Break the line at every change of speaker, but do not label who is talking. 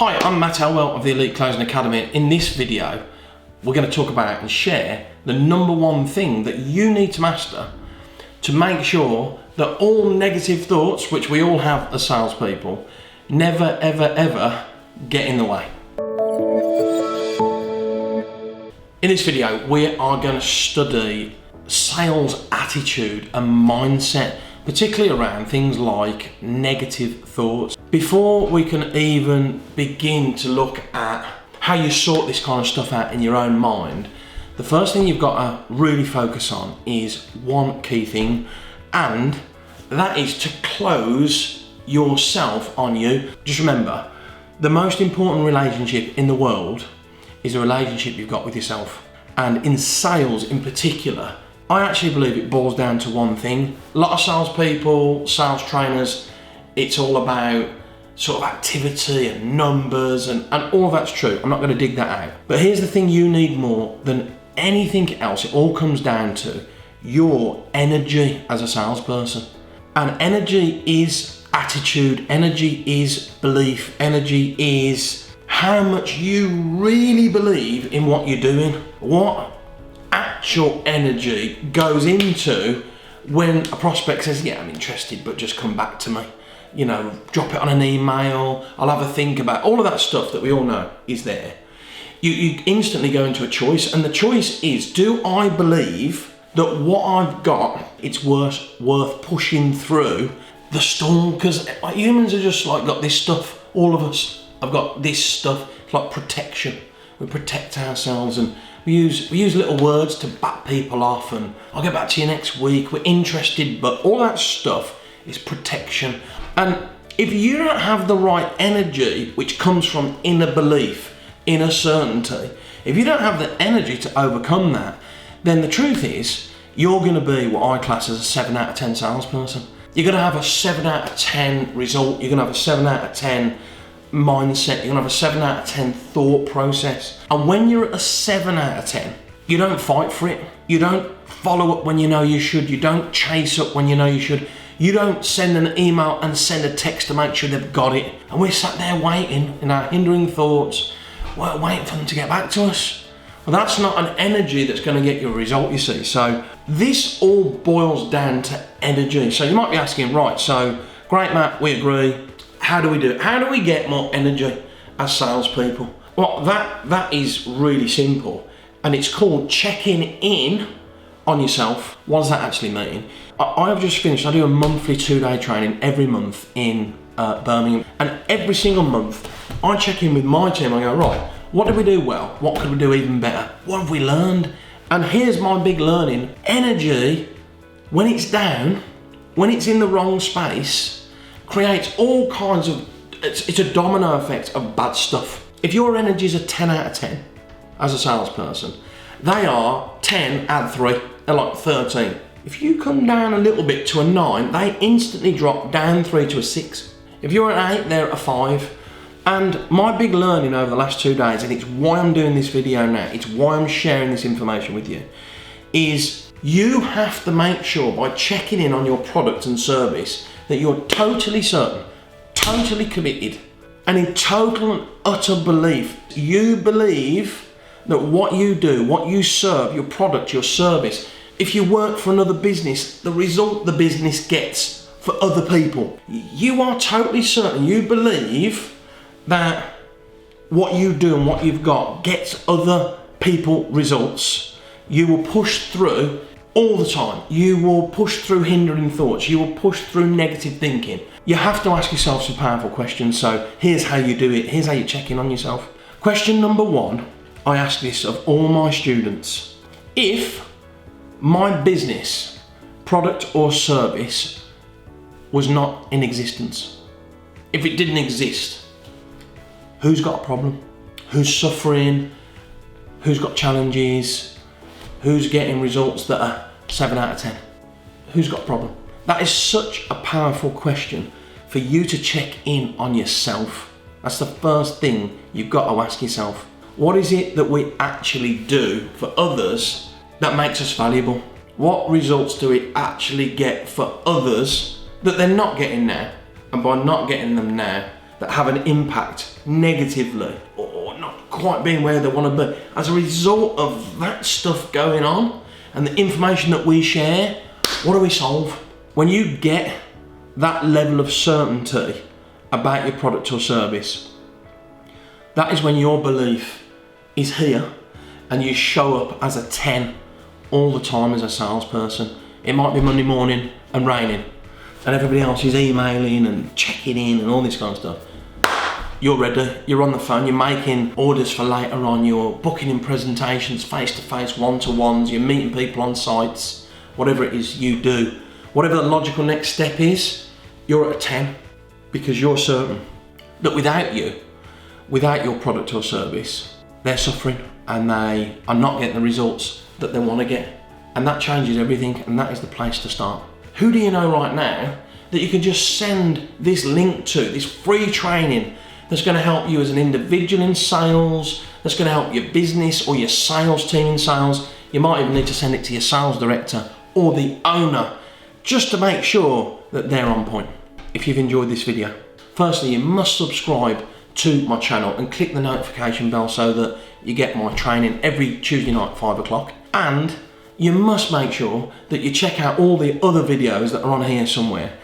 Hi, I'm Matt Elwell of the Elite Closing Academy. In this video, we're going to talk about and share the number one thing that you need to master to make sure that all negative thoughts, which we all have as salespeople, never, ever, ever get in the way. In this video, we are going to study sales attitude and mindset, particularly around things like negative thoughts. Before we can even begin to look at how you sort this kind of stuff out in your own mind, the first thing you've got to really focus on is one key thing, and that is to close yourself on you. Just remember, the most important relationship in the world is a relationship you've got with yourself. And in sales in particular, I actually believe it boils down to one thing. A lot of salespeople, sales trainers, it's all about sort of activity and numbers and all of that's true. I'm not going to dig that out. But here's the thing you need more than anything else. It all comes down to your energy as a salesperson. And energy is attitude, energy is belief, energy is how much you really believe in what you're doing. What actual energy goes into when a prospect says, yeah, I'm interested, but just come back to me. You know, drop it on an email, I'll have a think about all of that stuff that we all know is there. You instantly go into a choice, and the choice is, do I believe that what I've got, it's worth pushing through the storm? Because humans are just like got this stuff, all of us have got this stuff. It's like protection. We protect ourselves, and we use little words to back people off, and I'll get back to you next week, we're interested, but all that stuff is protection. And if you don't have the right energy, which comes from inner belief, inner certainty, if you don't have the energy to overcome that, then the truth is you're going to be what I class as a 7 out of 10 salesperson. You're going to have a 7 out of 10 result, you're going to have a 7 out of 10 mindset, you're going to have a 7 out of 10 thought process. And when you're at a 7 out of 10, you don't fight for it, you don't follow up when you know you should, you don't chase up when you know you should, you don't send an email and send a text to make sure they've got it. And we're sat there waiting in our hindering thoughts, we're waiting for them to get back to us. Well, that's not an energy that's going to get you a result, you see. So this all boils down to energy. So you might be asking, right, so great Matt, we agree. How do we do it? How do we get more energy as salespeople? Well, that is really simple, and it's called checking in on yourself. What does that actually mean? I have just finished, I do a monthly 2-day training every month in Birmingham, and every single month I check in with my team. I go, right, what did we do well? What could we do even better? What have we learned? And here's my big learning. Energy, when it's down, when it's in the wrong space, creates all kinds of, it's a domino effect of bad stuff. If your energy is a 10 out of 10 as a salesperson, they are 10 add 3, they're like 13. If you come down a little bit to a 9, they instantly drop down 3 to a 6. If you're at 8, they're at a 5. And my big learning over the last 2 days, and it's why I'm doing this video now, it's why I'm sharing this information with you, is you have to make sure by checking in on your product and service that you're totally certain, totally committed, and in total and utter belief. You believe that what you do, what you serve, your product, your service, if you work for another business, the result the business gets for other people. You are totally certain, you believe that what you do and what you've got gets other people results. You will push through all the time. You will push through hindering thoughts. You will push through negative thinking. You have to ask yourself some powerful questions. So here's how you do it. Here's how you check in on yourself. Question number 1, I ask this of all my students. If my business, product or service was not in existence, if it didn't exist, who's got a problem? Who's suffering? Who's got challenges? Who's getting results that are 7 out of 10? Who's got a problem? That is such a powerful question for you to check in on yourself. That's the first thing you've got to ask yourself. What is it that we actually do for others that makes us valuable? What results do we actually get for others that they're not getting now? And by not getting them now, that have an impact negatively or not quite being where they want to be as a result of that stuff going on and the information that we share, what do we solve? When you get that level of certainty about your product or service, that is when your belief is here and you show up as a 10 all the time as a salesperson. It might be Monday morning and raining and everybody else is emailing and checking in and all this kind of stuff. You're ready, you're on the phone, you're making orders for later on, you're booking in presentations, face-to-face, one-to-ones, you're meeting people on sites, whatever it is you do. Whatever the logical next step is, you're at a 10 because you're certain that without you, without your product or service, they're suffering and they are not getting the results that they want to get. And that changes everything, and that is the place to start. Who do you know right now that you can just send this link to, this free training that's going to help you as an individual in sales, that's going to help your business or your sales team in sales? You might even need to send it to your sales director or the owner just to make sure that they're on point. If you've enjoyed this video, firstly, you must subscribe to my channel and click the notification bell so that you get my training every Tuesday night at 5 o'clock. And you must make sure that you check out all the other videos that are on here somewhere.